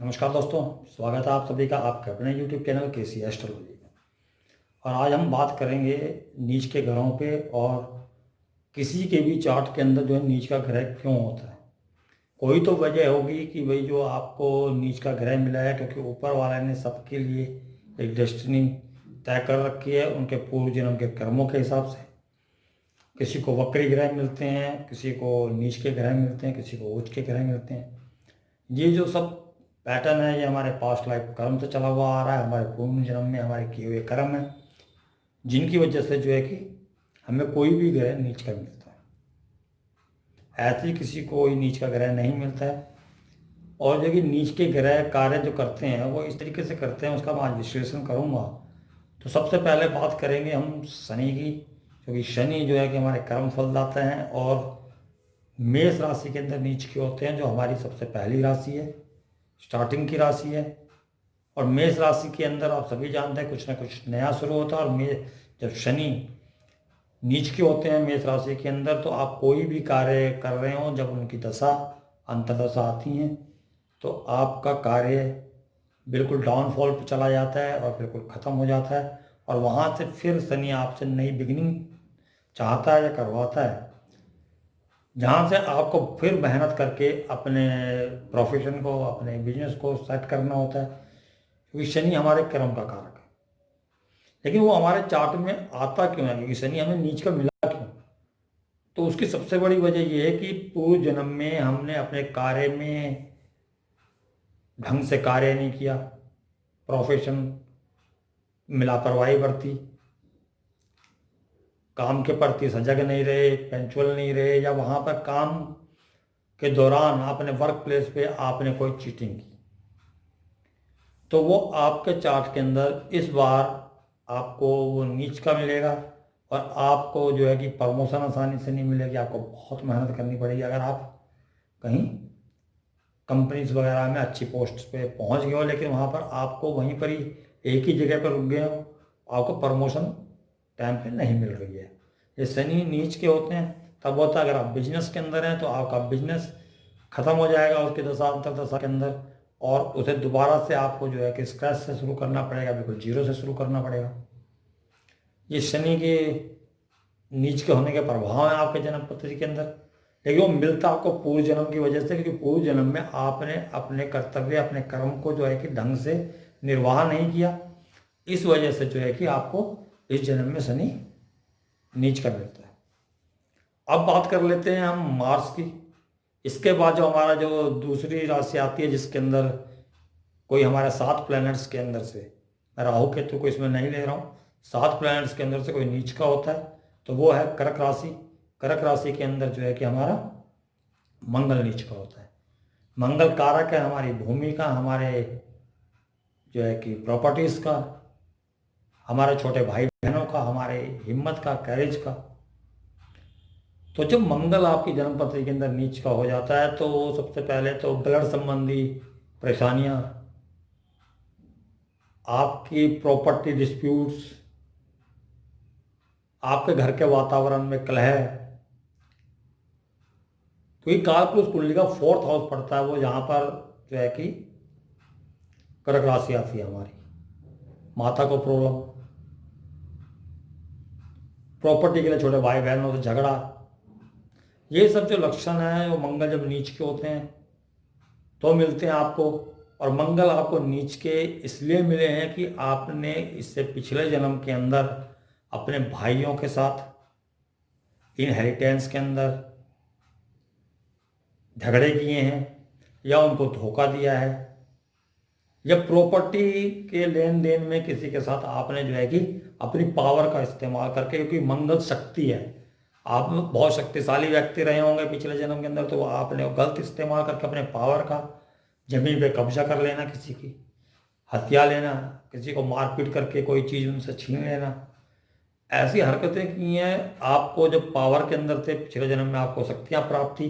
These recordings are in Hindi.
नमस्कार दोस्तों, स्वागत है आप सभी का आपके अपने YouTube चैनल केसी एस्ट्रोलॉजी में। और आज हम बात करेंगे नीच के ग्रहों पे और किसी के भी चार्ट के अंदर जो है नीच का ग्रह क्यों होता है। कोई तो वजह होगी कि भाई जो आपको नीच का ग्रह मिला है क्योंकि ऊपर वाले ने सबके लिए एक डेस्टिनी तय कर रखी है उनके पूर्व जन्म के कर्मों के हिसाब से। किसी को वक्री ग्रह मिलते हैं, किसी को नीच के ग्रह मिलते हैं, किसी को उच्च के ग्रह मिलते हैं। ये जो सब पैटर्न है ये हमारे पास्ट लाइफ कर्म से चला हुआ आ रहा है, हमारे पूर्व जन्म में हमारे किए हुए कर्म हैं जिनकी वजह से जो है कि हमें कोई भी ग्रह नीच का मिलता है। ऐसे ही किसी को कोई नीच का ग्रह नहीं मिलता है। और जो कि नीच के ग्रह कार्य जो करते हैं वो इस तरीके से करते हैं, उसका मैं आज विश्लेषण करूँगा। तो सबसे पहले बात करेंगे हम शनि की, क्योंकि शनि जो है कि हमारे कर्म फलदाता हैं और मेष राशि के अंदर नीच के होते हैं, जो हमारी सबसे पहली राशि है, स्टार्टिंग की राशि है। और मेष राशि के अंदर आप सभी जानते हैं कुछ ना कुछ नया शुरू होता है। और जब शनि नीच के होते हैं मेष राशि के अंदर, तो आप कोई भी कार्य कर रहे हो, जब उनकी दशा अंतर्दशा आती हैं तो आपका कार्य बिल्कुल डाउनफॉल पे चला जाता है और बिल्कुल ख़त्म हो जाता है। और वहाँ से फिर शनि आपसे नई बिगिनिंग चाहता है या करवाता है, जहाँ से आपको फिर मेहनत करके अपने प्रोफेशन को, अपने बिजनेस को सेट करना होता है, क्योंकि शनि हमारे कर्म का कारक है। लेकिन वो हमारे चार्ट में आता क्यों है, क्योंकि शनि हमें नीच का मिला क्यों? तो उसकी सबसे बड़ी वजह ये है कि पूर्व जन्म में हमने अपने कार्य में ढंग से कार्य नहीं किया, प्रोफेशन में लापरवाही बरती, काम के प्रति सजग नहीं रहे, पंक्चुअल नहीं रहे, या वहाँ पर काम के दौरान आपने वर्क प्लेस पे आपने कोई चीटिंग की, तो वो आपके चार्ट के अंदर इस बार आपको वो नीच का मिलेगा। और आपको जो है कि प्रमोशन आसानी से नहीं मिलेगी, आपको बहुत मेहनत करनी पड़ेगी। अगर आप कहीं कंपनीज वगैरह में अच्छी पोस्ट पे पहुंच गए हो, लेकिन वहाँ पर आपको वहीं पर ही एक ही जगह पर रुक गए हो, आपको प्रमोशन टाइम पे नहीं मिल रही है। ये शनि नीच के होते हैं तब होता है। अगर आप बिजनेस के अंदर हैं तो आपका बिजनेस ख़त्म हो जाएगा उसके दशांतर दशा के अंदर, और उसे दोबारा से आपको जो है कि स्क्रैच से शुरू करना पड़ेगा, बिल्कुल जीरो से शुरू करना पड़ेगा। ये शनि के नीच के होने के प्रभाव हैं आपके जन्म पत्री के अंदर। लेकिन वो मिलता आपको पूर्व जन्म की वजह से, क्योंकि पूर्व जन्म में आपने अपने कर्तव्य, अपने कर्म को जो है कि ढंग से निर्वाह नहीं किया। इस वजह से जो है कि आपको इस जन्म में शनि नीच कर मिलता है। अब बात कर लेते हैं हम मार्स की। इसके बाद जो हमारा जो दूसरी राशि आती है, जिसके अंदर कोई हमारे 7 प्लैनेट्स के अंदर से, मैं राहु केतु को इसमें नहीं ले रहा हूँ, 7 प्लैनेट्स के अंदर से कोई नीच का होता है, तो वो है कर्क राशि। कर्क राशि के अंदर जो है कि हमारा मंगल नीच का होता है। मंगल कारक है हमारी भूमि का, हमारे जो है कि प्रॉपर्टीज़ का, हमारे छोटे भाई बहनों का, हमारे हिम्मत का, करेज का। तो जब मंगल आपकी जन्मपत्री के अंदर नीच का हो जाता है तो सबसे पहले तो ब्लड संबंधी परेशानियां, आपकी प्रॉपर्टी डिस्प्यूट्स, आपके घर के वातावरण में कलह, क्योंकि कालपुरुष कुंडली का 4th हाउस पड़ता है वो, जहाँ पर जो है कि कर्क राशि आती है हमारी। माता को प्रॉब्लम, प्रॉपर्टी के लिए छोटे भाई बहनों से झगड़ा, ये सब जो लक्षण है वो मंगल जब नीच के होते हैं तो मिलते हैं आपको। और मंगल आपको नीच के इसलिए मिले हैं कि आपने इससे पिछले जन्म के अंदर अपने भाइयों के साथ इनहेरिटेंस के अंदर झगड़े किए हैं, या उनको धोखा दिया है, या प्रॉपर्टी के लेन देन में किसी के साथ आपने जो है कि अपनी पावर का इस्तेमाल करके, क्योंकि मंगल शक्ति है, आप बहुत शक्तिशाली व्यक्ति रहे होंगे पिछले जन्म के अंदर, तो आपने गलत इस्तेमाल करके अपने पावर का जमीन पे कब्जा कर लेना, किसी की हत्या लेना, किसी को मारपीट करके कोई चीज़ उनसे छीन लेना, ऐसी हरकतें की हैं। आपको जब पावर के अंदर थे पिछले जन्म में, आपको शक्तियाँ प्राप्त थी,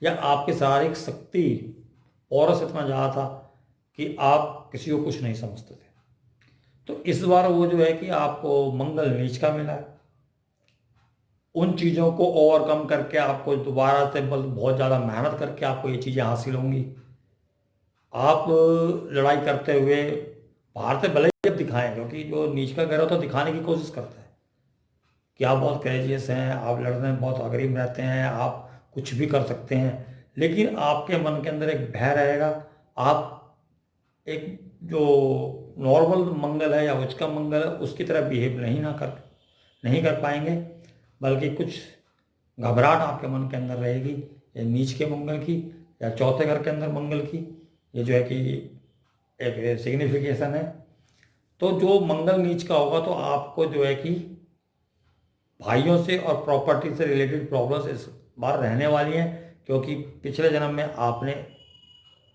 या आपकी शारीरिक शक्ति और से इतना ज़्यादा था कि आप किसी को कुछ नहीं समझते थे। तो इस बार वो जो है कि आपको मंगल नीच का मिला है। उन चीज़ों को ओवरकम करके आपको दोबारा से बल बहुत ज़्यादा मेहनत करके आपको ये चीज़ें हासिल होंगी। आप लड़ाई करते हुए बाहर से भले ही आप दिखाएं, क्योंकि जो नीच का ग्रह होता है दिखाने की कोशिश करता है कि आप बहुत करेजियस हैं, आप लड़ने में बहुत अग्रिम रहते हैं, आप कुछ भी कर सकते हैं, लेकिन आपके मन के अंदर एक भय रहेगा। आप एक जो नॉर्मल मंगल है या उच्चका मंगल है उसकी तरह बिहेव नहीं कर पाएंगे, बल्कि कुछ घबराहट आपके मन के अंदर रहेगी, ये नीच के मंगल की या चौथे घर के अंदर मंगल की। ये जो है कि एक सिग्निफिकेशन है। तो जो मंगल नीच का होगा तो आपको जो है कि भाइयों से और प्रॉपर्टी से रिलेटेड प्रॉब्लम्स इस बार रहने वाली हैं, क्योंकि पिछले जन्म में आपने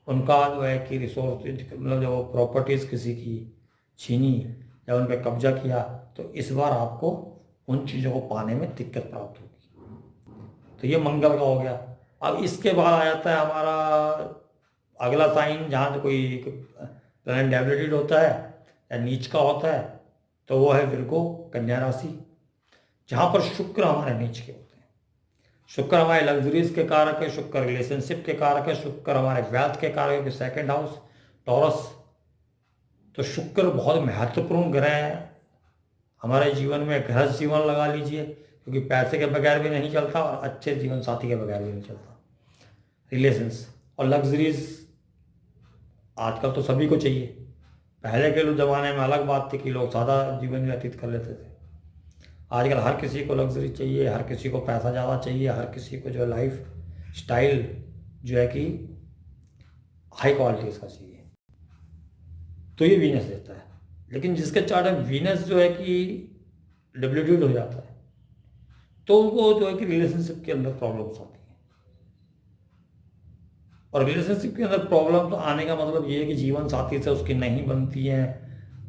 उनका जो है कि रिसोर्स मतलब जो प्रॉपर्टीज़ किसी की छीनी या उन पर कब्जा किया, तो इस बार आपको उन चीज़ों को पाने में दिक्कत प्राप्त होगी। तो ये मंगल का हो गया। अब इसके बाद आ जाता है हमारा अगला साइन, जहाँ जो कोई प्लैनेट डेबिलिटेड होता है या नीच का होता है, तो वो है विर्गो, कन्या राशि, जहाँ पर शुक्र हमारे नीच के होते हैं। शुक्र हमारे लग्जरीज के कारक है, शुक्र रिलेशनशिप के कारक है, शुक्र हमारे वेल्थ के कारक है, सेकंड हाउस टॉरस। तो शुक्र बहुत महत्वपूर्ण ग्रह है हमारे जीवन में। गृहस्थ जीवन लगा लीजिए, क्योंकि पैसे के बगैर भी नहीं चलता और अच्छे जीवन साथी के बगैर भी नहीं चलता। रिलेशंस और लग्जरीज आजकल तो सभी को चाहिए। पहले के ज़माने में अलग बात थी कि लोग सादा जीवन व्यतीत कर लेते थे। आजकल हर किसी को लग्जरी चाहिए, हर किसी को पैसा ज़्यादा चाहिए, हर किसी को जो लाइफ स्टाइल जो है कि हाई क्वालिटीज़ का चाहिए। तो ये वीनस देता है। लेकिन जिसके चार्ट में वीनस जो है कि डेबिलिटेड हो जाता है, तो उनको जो है कि रिलेशनशिप के अंदर प्रॉब्लम्स आती हैं। और रिलेशनशिप के अंदर प्रॉब्लम तो आने का मतलब ये है कि जीवन साथी से उसकी नहीं बनती है,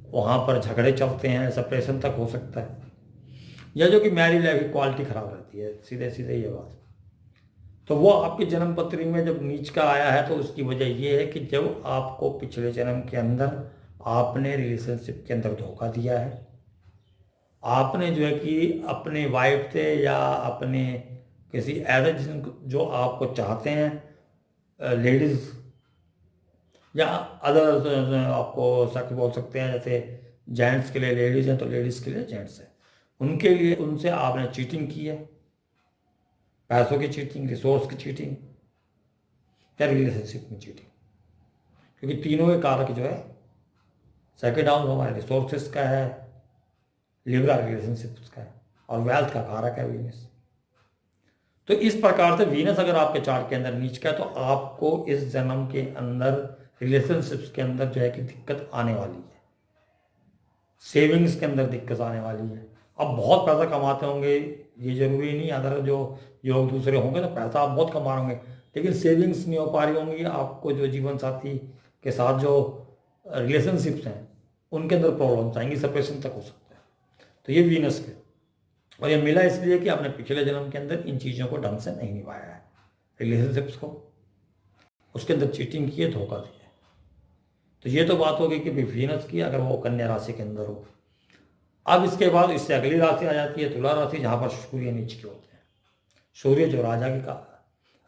वहाँ पर झगड़े चलते हैं, सेपरेशन तक हो सकता है, या जो कि मैरिज लाइफ की क्वालिटी खराब रहती है, सीधे सीधे ये बात। तो वो आपकी जन्म पत्री में जब नीच का आया है, तो उसकी वजह ये है कि जब आपको पिछले जन्म के अंदर आपने रिलेशनशिप के अंदर धोखा दिया है, आपने जो है कि अपने वाइफ से या अपने किसी ऐसे जो आपको चाहते हैं लेडीज़ या अदर आपको शख्स बोल सकते हैं, जैसे जेंट्स के लिए लेडीज़ हैं तो लेडीज़ के लिए जेंट्स हैं, उनके लिए उनसे आपने चीटिंग की है, पैसों की चीटिंग, रिसोर्स की चीटिंग या रिलेशनशिप में चीटिंग। क्योंकि तीनों के कारक जो है, सेकेंड हाउस हमारे रिसोर्सेस का है, लिब्रा रिलेशनशिप्स का है, और वेल्थ का कारक है वीनस। तो इस प्रकार से वीनस अगर आपके चार्ट के अंदर नीच का है, तो आपको इस जन्म के अंदर रिलेशनशिप्स के अंदर जो है कि दिक्कत आने वाली है, सेविंग्स के अंदर दिक्कत आने वाली है। अब बहुत पैसा कमाते होंगे, ये जरूरी नहीं, अगर जो योग दूसरे होंगे तो पैसा आप बहुत कमा होंगे, लेकिन सेविंग्स नहीं हो पा रही होंगी आपको। जो जीवन साथी के साथ जो रिलेशनशिप्स हैं उनके अंदर प्रॉब्लम्स आएंगी, सेपरेशन तक हो सकता है। तो ये वीनस के, और ये मिला इसलिए कि आपने पिछले जन्म के अंदर इन चीज़ों को ढंग से नहीं निभाया है, रिलेशनशिप्स को, उसके अंदर चीटिंग की है, धोखा दिया है। तो ये तो बात हो गई कि वीनस की, अगर वो कन्या राशि के अंदर हो। अब इसके बाद इससे अगली राशि आ जाती है तुला राशि, जहाँ पर सूर्य नीच के होते हैं। सूर्य जो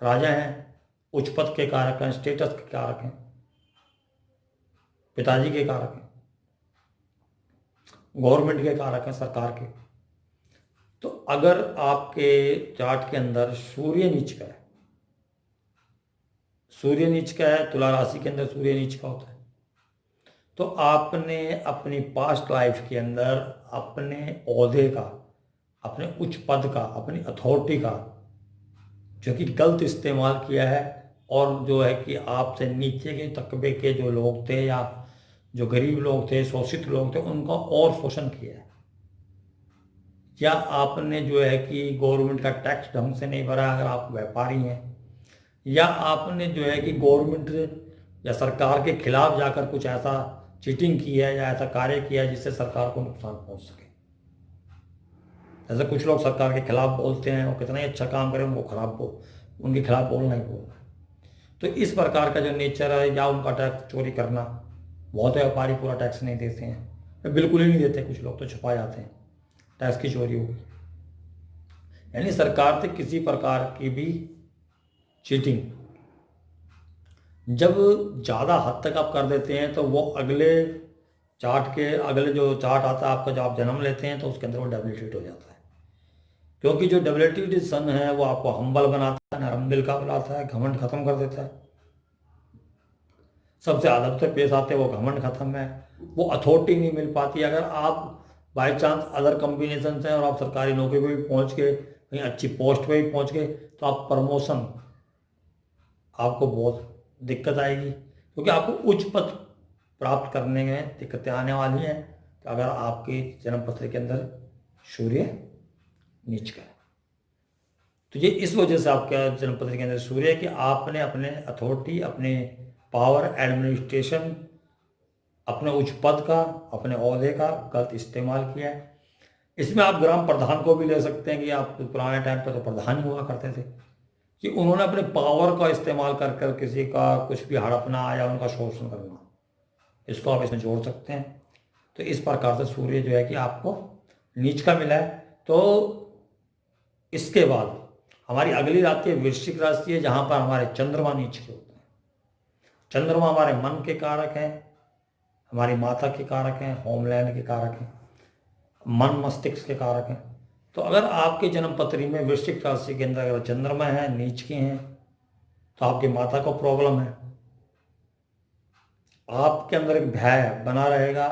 राजा हैं, उच्च पद के कारक हैं, स्टेटस के कारक हैं, पिताजी के कारक हैं, गवर्नमेंट के कारक हैं, सरकार के। तो अगर आपके चार्ट के अंदर सूर्य नीच का है, सूर्य नीच का है, तुला राशि के अंदर सूर्य नीच का होता है, तो आपने अपनी पास्ट लाइफ के अंदर अपने ओहदे का, अपने उच्च पद का, अपनी अथॉरिटी का जो कि गलत इस्तेमाल किया है, और जो है कि आपसे नीचे के तकबे के जो लोग थे या जो गरीब लोग थे, शोषित लोग थे, उनका और शोषण किया है। या आपने जो है कि गवर्नमेंट का टैक्स ढंग से नहीं भरा अगर आप व्यापारी हैं, या आपने जो है कि गवर्नमेंट या सरकार के खिलाफ जाकर कुछ ऐसा चीटिंग की है या ऐसा कार्य किया है जिससे सरकार को नुकसान पहुंच सके। जैसे कुछ लोग सरकार के खिलाफ बोलते हैं, वो कितना ही अच्छा काम करें उनको उनके खिलाफ बोलना ही बोलना है। तो इस प्रकार का जो नेचर है, या उनका टैक्स चोरी करना, बहुत व्यापारी पूरा टैक्स नहीं देते हैं, बिल्कुल ही नहीं देते, कुछ लोग तो छुपा जाते हैं, टैक्स की चोरी होगी। यानी सरकार से किसी प्रकार की भी चीटिंग जब ज़्यादा हद तक आप कर देते हैं तो वो अगले अगले जो चार्ट आता है आपका, जब आप जन्म लेते हैं तो उसके अंदर वो डेबिलिटेट हो जाता है। क्योंकि जो डेबिलिटेड सन है वो आपको हम्बल बनाता है, नरम दिल का बनाता है, घमंड खत्म कर देता है। सबसे अदब से पेश आते हैं, वो घमंड खत्म है, वो अथॉरिटी नहीं मिल पाती। अगर आप बाई चांस अदर कॉम्बिनेशन हैं और आप सरकारी नौकरी पे भी पहुंच गए, कहीं अच्छी पोस्ट पे भी पहुंच गए, तो आप प्रमोशन आपको बहुत दिक्कत आएगी, क्योंकि आपको उच्च पद प्राप्त करने में दिक्कतें आने वाली हैं कि अगर आपके जन्म पत्र के अंदर सूर्य नीच का है। तो ये इस वजह से आपका जन्म पत्र के अंदर सूर्य है कि आपने अपने अथॉरिटी, अपने पावर, एडमिनिस्ट्रेशन, अपने उच्च पद का, अपने ओहदे का गलत इस्तेमाल किया है। इसमें आप ग्राम प्रधान को भी ले सकते हैं कि आप पुराने टाइम पर तो प्रधान ही हुआ करते थे, कि उन्होंने अपने पावर का इस्तेमाल कर कर किसी का कुछ भी हड़पना या उनका शोषण करना, इसको आप इसमें जोड़ सकते हैं। तो इस प्रकार से सूर्य जो है कि आपको नीच का मिला है। तो इसके बाद हमारी अगली राशि है वृश्चिक राशि है, जहां पर हमारे चंद्रमा नीच के होते हैं। चंद्रमा हमारे मन के कारक हैं, हमारी माता के कारक हैं, होमलैंड के कारक हैं, मन मस्तिष्क के कारक हैं। तो अगर आपके जन्म पत्री में वृश्चिक राशि के अंदर अगर चंद्रमा है, नीच के हैं, तो आपकी माता को प्रॉब्लम है, आपके अंदर एक भय बना रहेगा,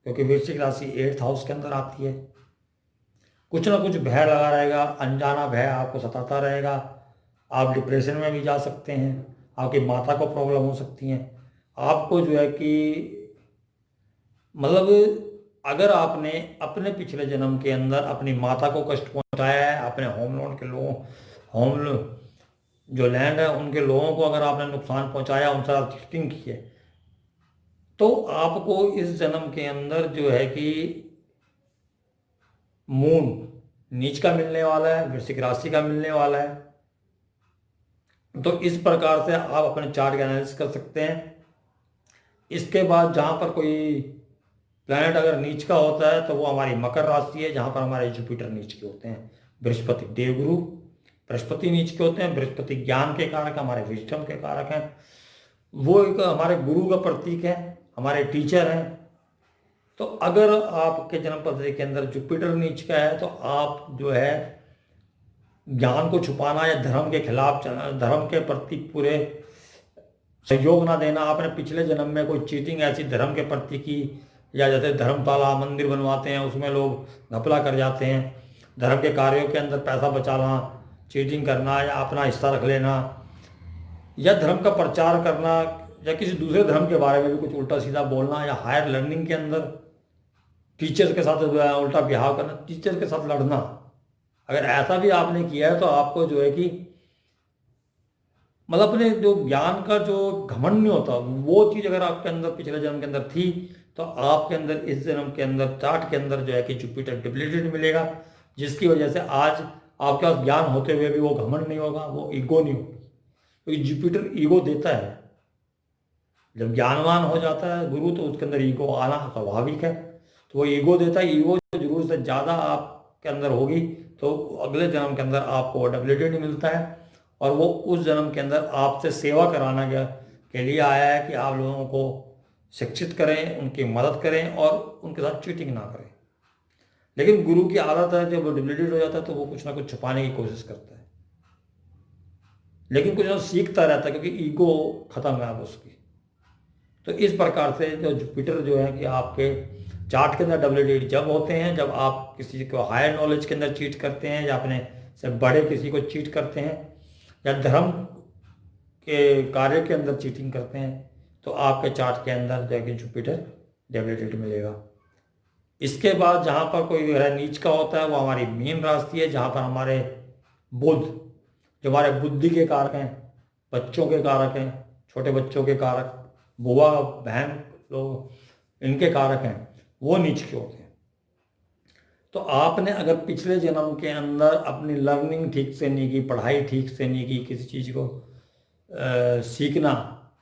क्योंकि वृश्चिक राशि 8th हाउस के अंदर आती है। कुछ ना कुछ भय लगा रहेगा, अनजाना भय आपको सताता रहेगा। आप डिप्रेशन में भी जा सकते हैं, आपकी माता को प्रॉब्लम हो सकती हैं। आपको जो है कि मतलब अगर आपने अपने पिछले जन्म के अंदर अपनी माता को कष्ट पहुंचाया है, अपने होम लोन के लोगों, होम जो लैंड है उनके लोगों को अगर आपने नुकसान पहुंचाया, उनसे आप चीटिंग की है, तो आपको इस जन्म के अंदर जो है कि मून नीच का मिलने वाला है, वृश्चिक राशि का मिलने वाला है। तो इस प्रकार से आप अपने चार्ट का एनालिसिस कर सकते हैं। इसके बाद जहाँ पर कोई प्लैनेट अगर नीच का होता है तो वो हमारी मकर राशि है, जहाँ पर हमारे जुपिटर नीच के होते हैं। बृहस्पति देवगुरु बृहस्पति नीच के होते हैं। बृहस्पति ज्ञान के कारक, हमारे विजडम के कारक हैं, वो एक हमारे गुरु का प्रतीक है, हमारे टीचर हैं। तो अगर आपके जन्म पत्री के अंदर जुपिटर नीच का है तो आप जो है ज्ञान को छुपाना या धर्म के खिलाफ, धर्म के प्रति पूरे सहयोग ना देना, आपने पिछले जन्म में कोई चीटिंग ऐसी धर्म के प्रति की, या जैसे धर्मशाला मंदिर बनवाते हैं उसमें लोग घपला कर जाते हैं, धर्म के कार्यों के अंदर पैसा बचाना, चीटिंग करना या अपना हिस्सा रख लेना, या धर्म का प्रचार करना, या किसी दूसरे धर्म के बारे में भी कुछ उल्टा सीधा बोलना, या हायर लर्निंग के अंदर टीचर के साथ जो है उल्टा बिहाव करना, टीचर के साथ लड़ना, अगर ऐसा भी आपने किया है तो आपको जो है कि मतलब अपने जो ज्ञान का जो घमंड नहीं होता, वो चीज़ अगर आपके अंदर पिछले जन्म के अंदर थी, तो आपके अंदर इस जन्म के अंदर चार्ट के अंदर जो है कि जुपिटर डिप्लीटेड मिलेगा, जिसकी वजह से आज आपके पास ज्ञान होते हुए भी वो घमंड नहीं होगा, वो ईगो नहीं होगी, क्योंकि जुपिटर ईगो देता है। जब ज्ञानवान हो जाता है गुरु तो उसके अंदर ईगो आना स्वाभाविक है, तो वो ईगो देता है। ईगो जरूर से ज़्यादा आपके अंदर होगी तो अगले जन्म के अंदर आपको डेबिलिटी मिलता है, और वो उस जन्म के अंदर आपसे सेवा कराना के लिए आया है कि आप लोगों को शिक्षित करें, उनकी मदद करें और उनके साथ चीटिंग ना करें। लेकिन गुरु की आदत है जब वो डिप्लीटेड हो जाता है तो वो कुछ ना कुछ छुपाने की कोशिश करता है, लेकिन कुछ ना सीखता रहता है, क्योंकि ईगो खत्म है अब उसकी। तो इस प्रकार से जो जुपिटर जो है कि आपके चार्ट के अंदर डब्ल्यूडी जब होते हैं, जब आप किसी को हायर नॉलेज के अंदर चीट करते हैं, या अपने से बड़े किसी को चीट करते हैं, या धर्म के कार्य के अंदर चीटिंग करते हैं, तो आपके चार्ट के अंदर जो है कि जुपिटर डब्ल्यूडी मिलेगा। इसके बाद जहाँ पर कोई नीच का होता है वो हमारी मीन राशि है, जहाँ पर हमारे बुध, जो हमारे बुद्धि के कारक हैं, बच्चों के कारक हैं, छोटे बच्चों के कारक, बुआ बहन लोग इनके कारक हैं, वो नीच के होते हैं। तो आपने अगर पिछले जन्म के अंदर अपनी लर्निंग ठीक से नहीं की, पढ़ाई ठीक से नहीं की, किसी चीज़ को सीखना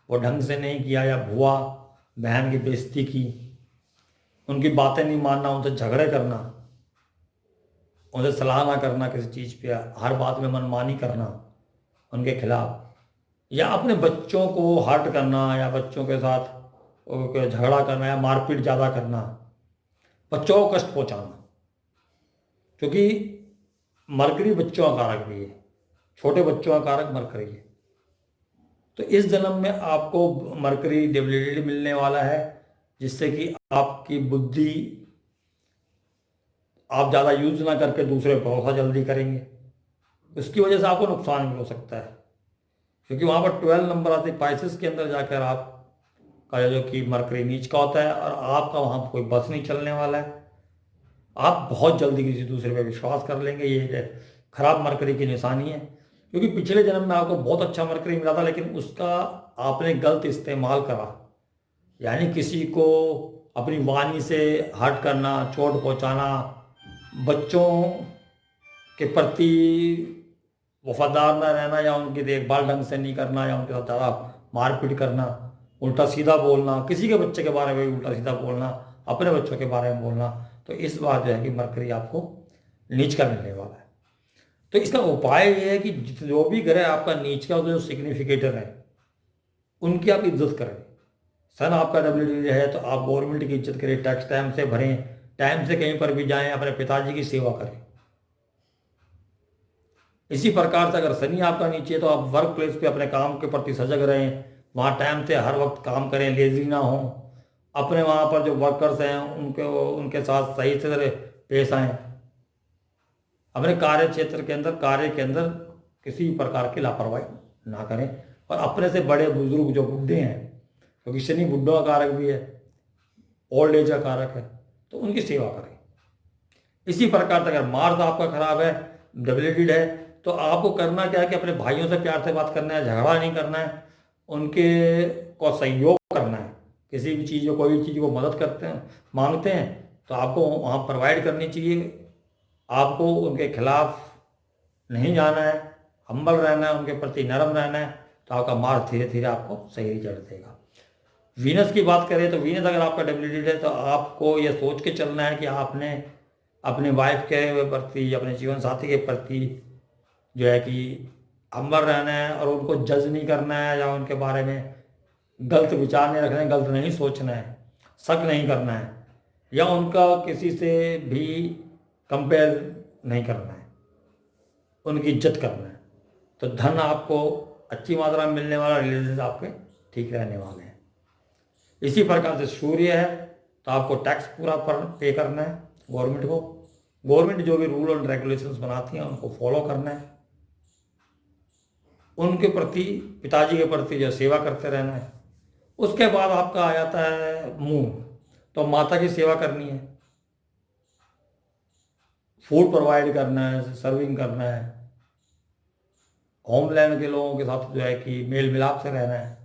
वो ढंग से नहीं किया, या बुआ बहन की बेइज्जती की, उनकी बातें नहीं मानना, उनसे झगड़े करना, उनसे सलाह ना करना किसी चीज़ पे, हर बात में मनमानी करना उनके खिलाफ, या अपने बच्चों को हर्ट करना, या बच्चों के साथ झगड़ा करना, या मारपीट ज़्यादा करना, बच्चों को कष्ट पहुंचाना, क्योंकि मरकरी बच्चों का कारक भी है, छोटे बच्चों का कारक मरकरी है। तो इस जन्म में आपको मरकरी डेबिलिटी मिलने वाला है, जिससे कि आपकी बुद्धि आप ज़्यादा यूज ना करके दूसरे पर भरोसा जल्दी करेंगे, उसकी वजह से आपको नुकसान भी हो सकता है, क्योंकि वहाँ पर 12 नंबर आते पाइसेस के अंदर जाकर आप का जो कि मरकरी नीच का होता है, और आपका वहाँ पर कोई बस नहीं चलने वाला है। आप बहुत जल्दी किसी दूसरे पे विश्वास कर लेंगे, ये खराब मरकरी की निशानी है। क्योंकि पिछले जन्म में आपको बहुत अच्छा मरकरी मिला था, लेकिन उसका आपने गलत इस्तेमाल करा, यानी किसी को अपनी वाणी से हर्ट करना, चोट पहुंचाना, बच्चों के प्रति वफादार न रहना, या उनकी देखभाल ढंग से नहीं करना, या उनके साथ ज़्यादा मारपीट करना, उल्टा सीधा बोलना, किसी के बच्चे के बारे में भी उल्टा सीधा बोलना, अपने बच्चों के बारे में बोलना, तो इस बार जो है कि मरकरी आपको नीच का मिलने वाला है। तो इसका उपाय ये है कि जो भी ग्रह आपका नीच का जो सिग्निफिकेटर है, उनकी आप इज्जत करें। सन आपका डब्ल्यू है तो आप गवर्नमेंट की इज्जत करें, टैक्स टाइम से भरें, टाइम से कहीं पर भी जाएं, अपने पिताजी की सेवा करें। इसी प्रकार से अगर शनि आपका नीचे है तो आप वर्क प्लेस पे अपने काम के प्रति सजग रहें, वहाँ टाइम से हर वक्त काम करें, लेजी ना हो, अपने वहाँ पर जो वर्कर्स हैं उनके साथ सही से पेश आएँ, अपने कार्य क्षेत्र के अंदर, कार्य के अंदर किसी भी प्रकार की लापरवाही ना करें, और अपने से बड़े बुजुर्ग जो बुढ़े हैं, क्योंकि शनि बुढ़ों का कारक भी है, ओल्ड एज का कारक है, तो उनकी सेवा करें। इसी प्रकार से अगर मार्स आपका खराब है, डेबिलिटेड है, तो आपको करना क्या है कि अपने भाइयों से प्यार से बात करना है, झगड़ा नहीं करना है, उनके को सहयोग करना है। किसी भी चीज़ को, कोई भी चीज़ को मदद करते हैं, मांगते हैं, तो आपको वहाँ प्रोवाइड करनी चाहिए। आपको उनके खिलाफ नहीं जाना है, हम्बल रहना है, उनके प्रति नरम रहना है, तो आपका मार्स धीरे धीरे आपको सही रिजल्ट देगा। वीनस की बात करें तो वीनस अगर आपका डेबिलिटेड है, तो आपको ये सोच के चलना है कि आपने अपने वाइफ के प्रति, अपने जीवन साथी के प्रति जो है कि हम्बल रहना है, और उनको जज नहीं करना है, या उनके बारे में गलत विचार नहीं रखना है, गलत नहीं सोचना है, शक नहीं करना है, या उनका किसी से भी कंपेयर नहीं करना है, उनकी इज्जत करना है। तो धन आपको अच्छी मात्रा में मिलने वाला, रिलेशन आपके ठीक रहने वाले हैं। इसी प्रकार से सूर्य है तो आपको टैक्स पूरा पे करना है गवर्नमेंट को। गवर्नमेंट जो भी रूल एंड रेगुलेशंस बनाती हैं उनको फॉलो करना है, उनके प्रति, पिताजी के प्रति जो सेवा करते रहना है। उसके बाद आपका आ जाता है मून, तो माता की सेवा करनी है, फूड प्रोवाइड करना है, सर्विंग करना है, होमलैंड के लोगों के साथ जो है कि मेल मिलाप से रहना है,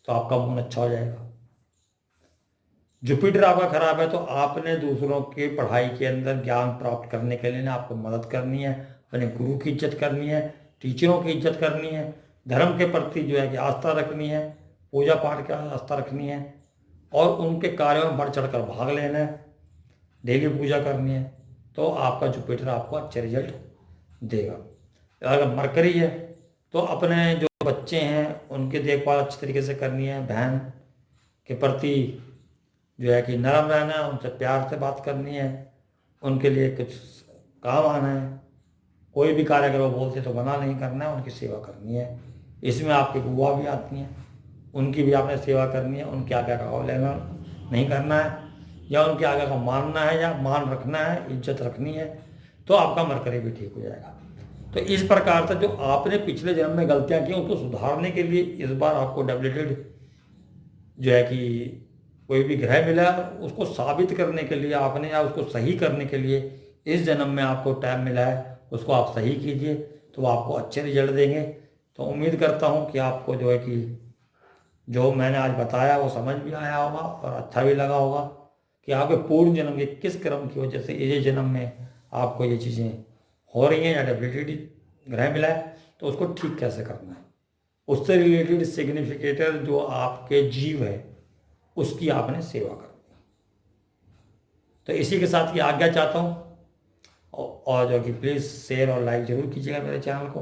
तो आपका मून अच्छा हो जाएगा। जुपिटर आपका खराब है तो आपने दूसरों की पढ़ाई के अंदर ज्ञान प्राप्त करने के लिए ना आपको मदद करनी है, अपने गुरु की इज्जत करनी है, टीचरों की इज्जत करनी है, धर्म के प्रति जो है कि आस्था रखनी है, पूजा पाठ की आस्था रखनी है, और उनके कार्यों में बढ़ चढ़कर भाग लेना है, डेली पूजा करनी है, तो आपका जुपिटर आपको अच्छे रिजल्ट देगा। अगर मरकरी है तो अपने जो बच्चे हैं उनकी देखभाल अच्छी तरीके से करनी है, बहन के प्रति जो है कि नरम रहना है, उनसे प्यार से बात करनी है, उनके लिए कुछ काम आना है, कोई भी कार्य अगर वो बोलते तो मना नहीं करना है, उनकी सेवा करनी है। इसमें आपकी बुआ भी आती हैं, उनकी भी आपने सेवा करनी है, उनके आज्ञा का लेना नहीं करना है, या उनके आज्ञा का मानना है, या मान रखना है, इज्जत रखनी है, तो आपका मरकरी भी ठीक हो जाएगा। तो इस प्रकार से जो आपने पिछले जन्म में गलतियां की उनको सुधारने के लिए इस बार आपको डेबिलिटेड जो है कि कोई भी ग्रह मिला, उसको साबित करने के लिए आपने, या उसको सही करने के लिए इस जन्म में आपको टाइम मिला है, उसको आप सही कीजिए, तो आपको अच्छे रिजल्ट देंगे। तो उम्मीद करता हूँ कि आपको जो है कि जो मैंने आज बताया वो समझ भी आया होगा और अच्छा भी लगा होगा, कि आपके पूर्ण जन्म के किस कर्म की वजह से ये जन्म में आपको ये चीज़ें हो रही हैं, या डेबिलिटेड ग्रह मिला है, तो उसको ठीक कैसे करना है। उससे रिलेटेड सिग्निफिकेटर जो आपके जीव है उसकी आपने सेवा करनी। तो इसी के साथ ये आज्ञा चाहता हूँ, और जो कि प्लीज़ शेयर और लाइक जरूर कीजिएगा मेरे चैनल को।